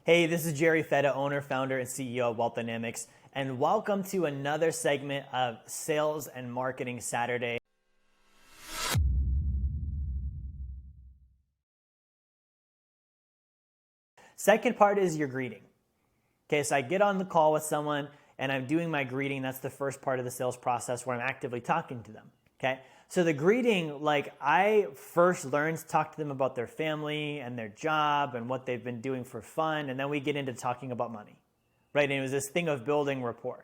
Hey, this is Jerry Fetta, owner, founder, and CEO of Wealth Dynamics, and welcome to another segment of Sales and Marketing Saturday. Second part is your greeting. Okay, so I get on the call with someone and I'm doing my greeting. That's the first part of the sales process where I'm actively talking to them. Okay, so the greeting, like I first learned to talk to them about their family and their job and what they've been doing for fun, and then we get into talking about money, right? And it was this thing of building rapport,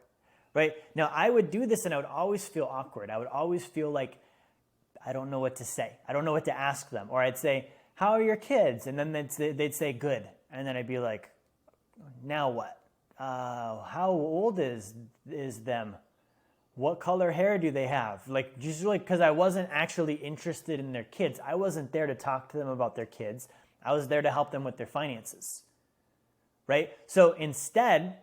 right? Now I would do this and I would always feel awkward. I would always feel like I don't know what to say. I don't know what to ask them. Or I'd say, "How are your kids?" And then they'd say, "Good." And then I'd be like, "Now what? How old is them? What color hair do they have?" Like, just like, because I wasn't actually interested in their kids. I wasn't there to talk to them about their kids. I was there to help them with their finances, right? So instead,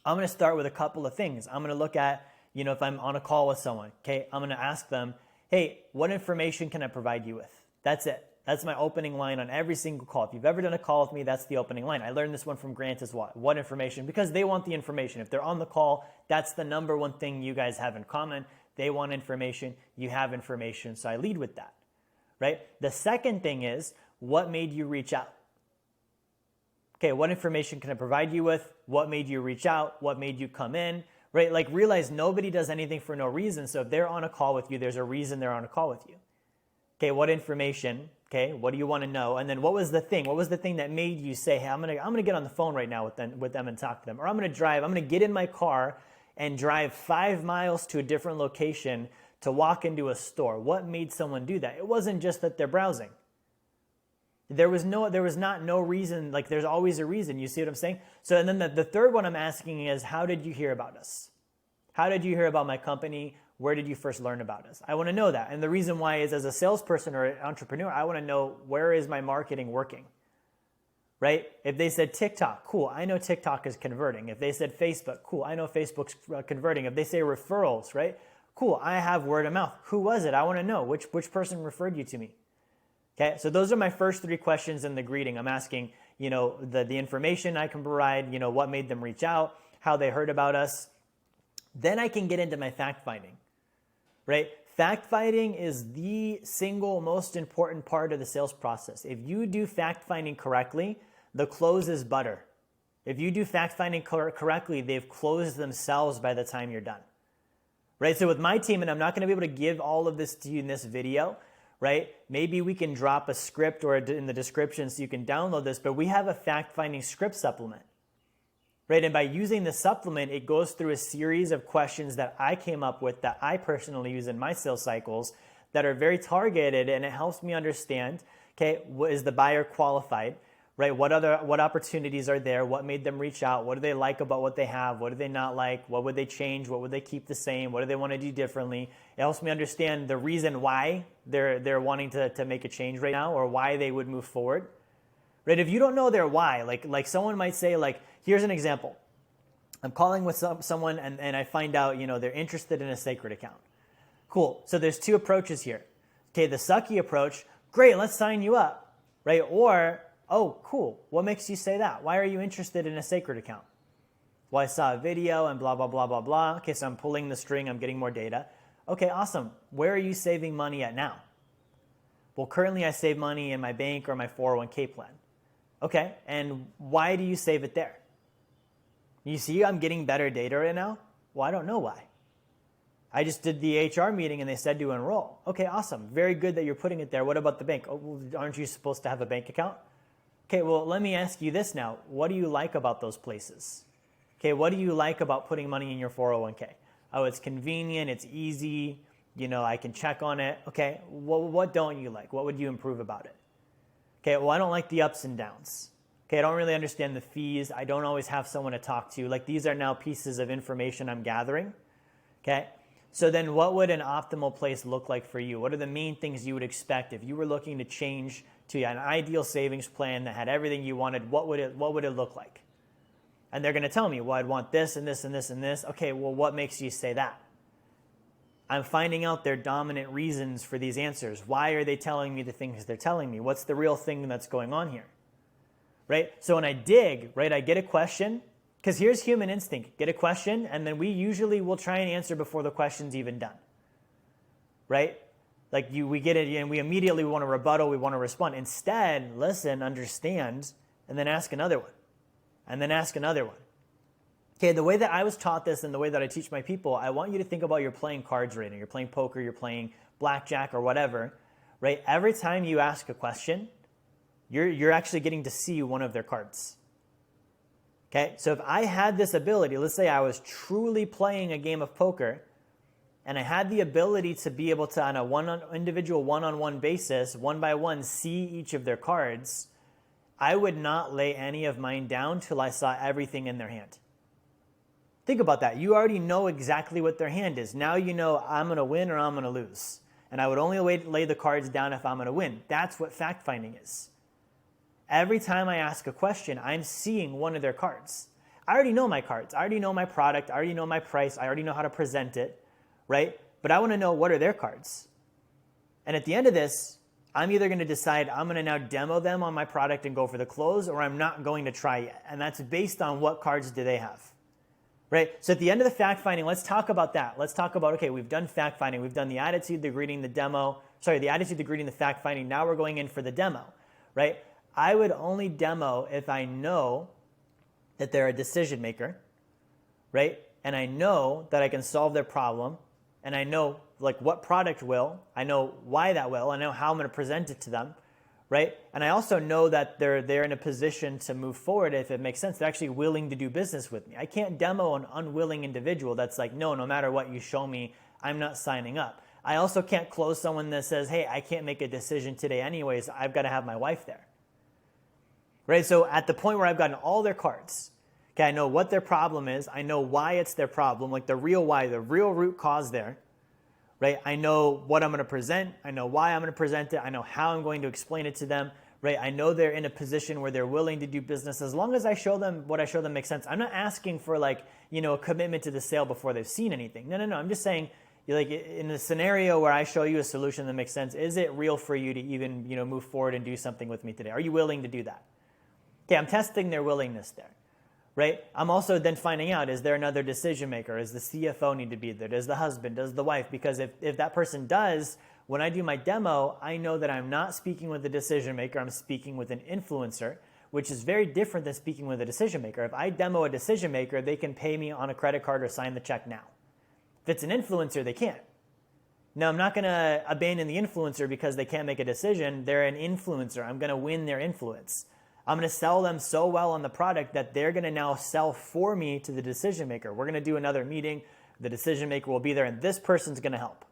I'm going to start with a couple of things. I'm going to look at, if I'm on a call with someone, okay, I'm going to ask them, "Hey, what information can I provide you with?" That's it. That's my opening line on every single call. If you've ever done a call with me, that's the opening line. I learned this one from Grant as well. What information? Because they want the information. If they're on the call, that's the number one thing you guys have in common. They want information. You have information. So I lead with that, right? The second thing is, what made you reach out? Okay, what information can I provide you with? What made you reach out? What made you come in? Right? Like, realize nobody does anything for no reason. So if they're on a call with you, there's a reason they're on a call with you. Okay, what information? Okay, what do you want to know? And then what was the thing? What was the thing that made you say, "Hey, I'm gonna get on the phone right now with them and talk to them," or I'm gonna get in my car and drive 5 miles to a different location to walk into a store. What made someone do that? It wasn't just that they're browsing. There was not no reason. Like, there's always a reason. You see what I'm saying? So, and then the third one I'm asking is, how did you hear about us? How did you hear about my company? Where did you first learn about us? I want to know that. And the reason why is, as a salesperson or an entrepreneur, I want to know, where is my marketing working, right? If they said TikTok, cool, I know TikTok is converting. If they said Facebook, cool, I know Facebook's converting. If they say referrals, right? Cool, I have word of mouth. Who was it? I want to know which person referred you to me. Okay, so those are my first 3 questions in the greeting. I'm asking, the information I can provide, what made them reach out, how they heard about us. Then I can get into my fact finding, right? Fact finding is the single most important part of the sales process. If you do fact finding correctly, the close is butter. If you do fact finding correctly, they've closed themselves by the time you're done, right? So with my team, and I'm not going to be able to give all of this to you in this video, right? Maybe we can drop a script or in the description so you can download this, but we have a fact finding script supplement. Right, and by using the supplement, it goes through a series of questions that I came up with that I personally use in my sales cycles that are very targeted, and it helps me understand, okay, is the buyer qualified, right? What opportunities are there? What made them reach out? What do they like about what they have? What do they not like? What would they change? What would they keep the same? What do they want to do differently? It helps me understand the reason why they're wanting to make a change right now, or why they would move forward. Right? If you don't know their why, like someone might say, like, here's an example. I'm calling with someone and I find out, they're interested in a sacred account. Cool. So there's 2 approaches here. Okay, the sucky approach, great, let's sign you up, right? Or, oh, cool, what makes you say that? Why are you interested in a sacred account? Well, I saw a video and blah, blah, blah, blah, blah. Okay, so I'm pulling the string, I'm getting more data. Okay, awesome. Where are you saving money at now? Well, currently I save money in my bank or my 401k plan. Okay, and why do you save it there? You see, I'm getting better data right now? Well, I don't know why. I just did the HR meeting and they said to enroll. Okay, awesome. Very good that you're putting it there. What about the bank? Oh, well, aren't you supposed to have a bank account? Okay, well, let me ask you this now. What do you like about those places? Okay, what do you like about putting money in your 401k? Oh, it's convenient, it's easy, I can check on it. Okay, well, what don't you like? What would you improve about it? Okay, well, I don't like the ups and downs. Okay, I don't really understand the fees. I don't always have someone to talk to. Like, these are now pieces of information I'm gathering. Okay, so then what would an optimal place look like for you? What are the main things you would expect if you were looking to change to an ideal savings plan that had everything you wanted? What would it look like? And they're going to tell me, well, I'd want this and this and this and this. Okay, well, what makes you say that? I'm finding out their dominant reasons for these answers. Why are they telling me the things they're telling me? What's the real thing that's going on here? right? So when I dig, right, I get a question, because here's human instinct. Get a question, and then we usually will try and answer before the question's even done, right? Like we get it, and we immediately want to rebuttal, we want to respond. Instead, listen, understand, and then ask another one, and then ask another one. Okay, the way that I was taught this and the way that I teach my people, I want you to think about you're playing cards right now. You're playing poker, you're playing blackjack or whatever, right? Every time you ask a question, you're actually getting to see one of their cards. Okay, so if I had this ability, let's say I was truly playing a game of poker, and I had the ability to be able to, on a individual one-on-one basis, one by one, see each of their cards, I would not lay any of mine down till I saw everything in their hand. Think about that. You already know exactly what their hand is. Now you know I'm going to win or I'm going to lose. And I would only lay the cards down if I'm going to win. That's what fact-finding is. Every time I ask a question, I'm seeing one of their cards. I already know my cards. I already know my product. I already know my price. I already know how to present it, right? But I want to know what are their cards. And at the end of this, I'm either going to decide I'm going to now demo them on my product and go for the close, or I'm not going to try yet. And that's based on what cards do they have. Right? So at the end of the fact-finding, let's talk about that. Let's talk about, okay, we've done fact-finding. We've done the attitude, the greeting, the demo. Sorry, the attitude, the greeting, the fact-finding. Now we're going in for the demo, right? I would only demo if I know that they're a decision maker, right? And I know that I can solve their problem. And I know like what product will. I know why that will. I know how I'm going to present it to them, right? And I also know that they're in a position to move forward if it makes sense. They're actually willing to do business with me. I can't demo an unwilling individual that's like, no matter what you show me, I'm not signing up. I also can't close someone that says, hey, I can't make a decision today anyways. I've got to have my wife there, right? So at the point where I've gotten all their cards, okay, I know what their problem is. I know why it's their problem, like the real why, the real root cause there. Right? I know what I'm going to present. I know why I'm going to present it. I know how I'm going to explain it to them. Right? I know they're in a position where they're willing to do business as long as I show them what I show them makes sense. I'm not asking for like, a commitment to the sale before they've seen anything. No. I'm just saying, like in a scenario where I show you a solution that makes sense, is it real for you to even, move forward and do something with me today? Are you willing to do that? Okay, I'm testing their willingness there. Right? I'm also then finding out, is there another decision maker? Does the CFO need to be there? Does the husband? Does the wife? Because if that person does, when I do my demo, I know that I'm not speaking with a decision maker. I'm speaking with an influencer, which is very different than speaking with a decision maker. If I demo a decision maker, they can pay me on a credit card or sign the check now. If it's an influencer, they can't. Now, I'm not going to abandon the influencer because they can't make a decision. They're an influencer. I'm going to win their influence. I'm going to sell them so well on the product that they're going to now sell for me to the decision maker. We're going to do another meeting. The decision maker will be there, and this person's going to help.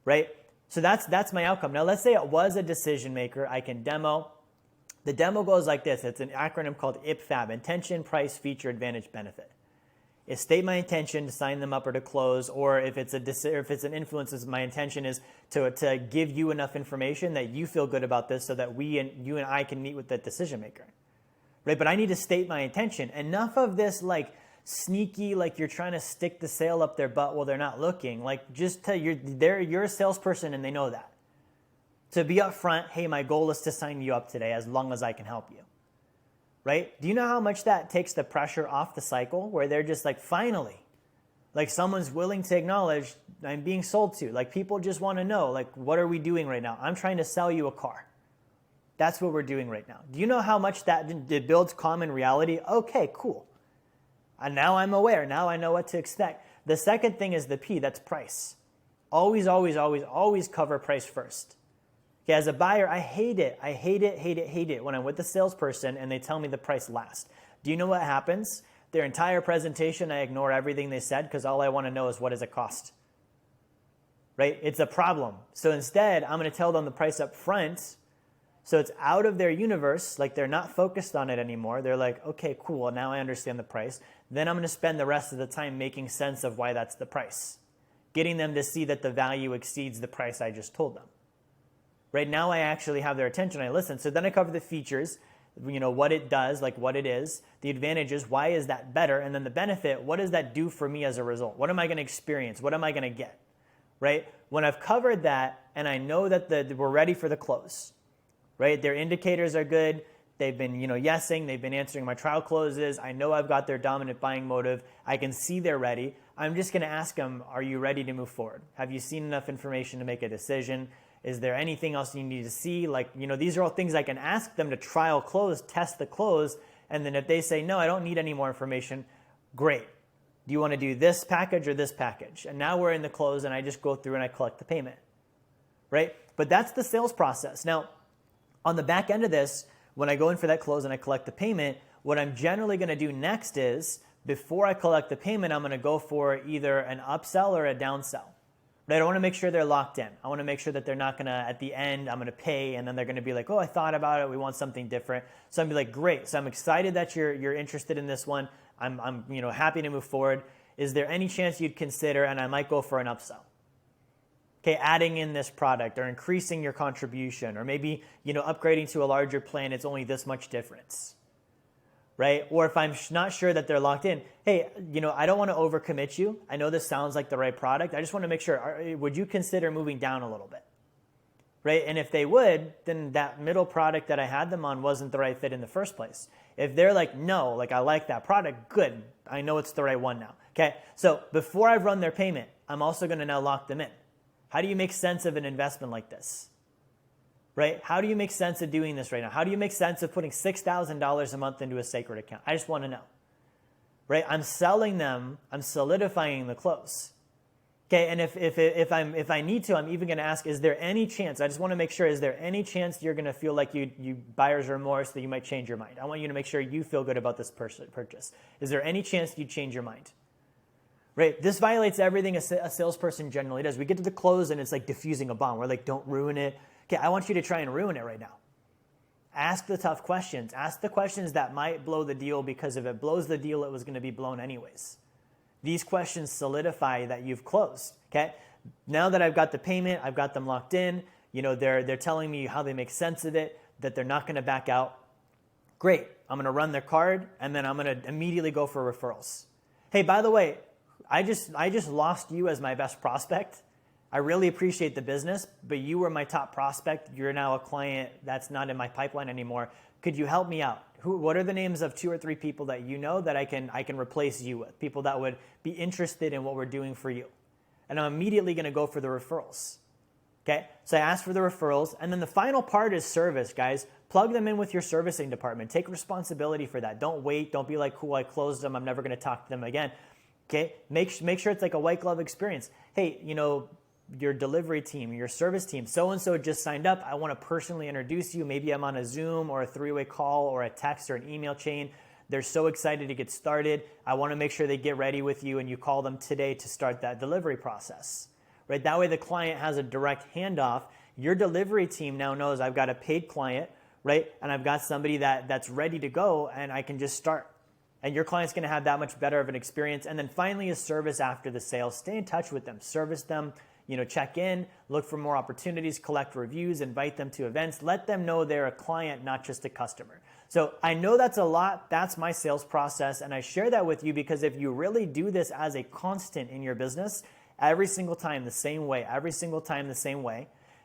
Right? So that's my outcome. Now, let's say it was a decision maker. I can demo. The demo goes like this. It's an acronym called IPFAB, Intention, Price, Feature, Advantage, Benefit. Is state my intention to sign them up or to close, or if it's an influence, my intention is to give you enough information that you feel good about this so that you and I can meet with that decision maker, right? But I need to state my intention. Enough of this like sneaky, like you're trying to stick the sale up their butt while they're not looking. Like just tell you're a salesperson and they know that. To be upfront, hey, my goal is to sign you up today as long as I can help you. Right? Do you know how much that takes the pressure off the cycle where they're just like, finally, like someone's willing to acknowledge I'm being sold to. Like people just want to know, like, what are we doing right now? I'm trying to sell you a car. That's what we're doing right now. Do you know how much that it builds common reality? Okay, cool. And now I'm aware. Now I know what to expect. The second thing is the P, that's price. Always, always, always, always cover price first. Okay, as a buyer, I hate it when I'm with the salesperson and they tell me the price last. Do you know what happens? Their entire presentation, I ignore everything they said because all I want to know is what does it cost? Right? It's a problem. So instead, I'm going to tell them the price up front so it's out of their universe, like they're not focused on it anymore. They're like, okay, cool, now I understand the price. Then I'm going to spend the rest of the time making sense of why that's the price, getting them to see that the value exceeds the price I just told them. Right now I actually have their attention. I listen. So then I cover the features, what it does, like what it is, the advantages, why is that better? And then the benefit, what does that do for me as a result? What am I going to experience? What am I going to get? Right? When I've covered that and I know that we're ready for the close, right? Their indicators are good. They've been, yesing. They've been answering my trial closes. I know I've got their dominant buying motive. I can see they're ready. I'm just going to ask them, are you ready to move forward? Have you seen enough information to make a decision? Is there anything else you need to see? These are all things I can ask them to trial close, test the close. And then if they say, no, I don't need any more information, great. Do you want to do this package or this package? And now we're in the close and I just go through and I collect the payment, right? But that's the sales process. Now, on the back end of this, when I go in for that close and I collect the payment, what I'm generally going to do next is, before I collect the payment, I'm going to go for either an upsell or a downsell. Right? I want to make sure they're locked in. I want to make sure that they're not going to, at the end, I'm going to pay, and then they're going to be like, oh, I thought about it. We want something different. So I'm going to be like, great. So I'm excited that you're interested in this one. I'm happy to move forward. Is there any chance you'd consider, and I might go for an upsell? Okay, adding in this product or increasing your contribution, or maybe, upgrading to a larger plan, it's only this much difference, right? Or if I'm not sure that they're locked in, hey, I don't want to overcommit you. I know this sounds like the right product. I just want to make sure, would you consider moving down a little bit, right? And if they would, then that middle product that I had them on wasn't the right fit in the first place. If they're like, no, I like that product, good. I know it's the right one now, okay? So before I run their payment, I'm also going to now lock them in. How do you make sense of an investment like this, right? How do you make sense of doing this right now? How do you make sense of putting $6,000 a month into a sacred account? I just want to know, right? I'm selling them. I'm solidifying the close. Okay, and if I need to, I'm even going to ask, is there any chance? I just want to make sure, is there any chance you're going to feel like you buyer's remorse that you might change your mind? I want you to make sure you feel good about this purchase. Is there any chance you'd change your mind? Right? This violates everything a salesperson generally does. We get to the close and it's like diffusing a bomb. We're like, don't ruin it. Okay, I want you to try and ruin it right now. Ask the tough questions. Ask the questions that might blow the deal, because if it blows the deal, it was going to be blown anyways. These questions solidify that you've closed. Okay? Now that I've got the payment, I've got them locked in, they're telling me how they make sense of it, that they're not going to back out. Great. I'm going to run their card, and then I'm going to immediately go for referrals. Hey, by the way, I just lost you as my best prospect. I really appreciate the business, but you were my top prospect. You're now a client that's not in my pipeline anymore. Could you help me out? What are the names of 2 or 3 people that you know that I can replace you with? People that would be interested in what we're doing for you. And I'm immediately going to go for the referrals. Okay? So I ask for the referrals, and then the final part is service, guys. Plug them in with your servicing department. Take responsibility for that. Don't wait. Don't be like, cool, I closed them. I'm never going to talk to them again. Okay, make sure it's like a white glove experience. Hey, your delivery team, your service team, so-and-so just signed up. I want to personally introduce you. Maybe I'm on a Zoom or a 3-way call or a text or an email chain. They're so excited to get started. I want to make sure they get ready with you, and you call them today to start that delivery process. Right? That way the client has a direct handoff. Your delivery team now knows I've got a paid client, right? And I've got somebody that's ready to go, and I can just start. And your client's going to have that much better of an experience. And then finally is service after the sale. Stay in touch with them. Service them, check in, look for more opportunities, collect reviews, invite them to events. Let them know they're a client, not just a customer. So I know that's a lot. That's my sales process. And I share that with you because if you really do this as a constant in your business, every single time the same way,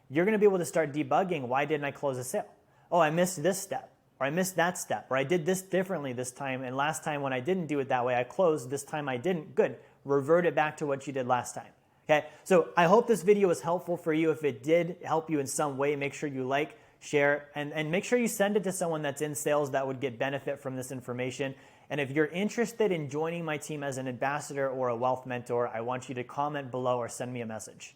you're going to be able to start debugging. Why didn't I close a sale? Oh, I missed this step. Or I missed that step, or I did this differently this time, and last time when I didn't do it that way, I closed. This time I didn't. Good. Revert it back to what you did last time. Okay? So I hope this video was helpful for you. If it did help you in some way, make sure you like, share, and make sure you send it to someone that's in sales that would get benefit from this information. And if you're interested in joining my team as an ambassador or a wealth mentor, I want you to comment below or send me a message.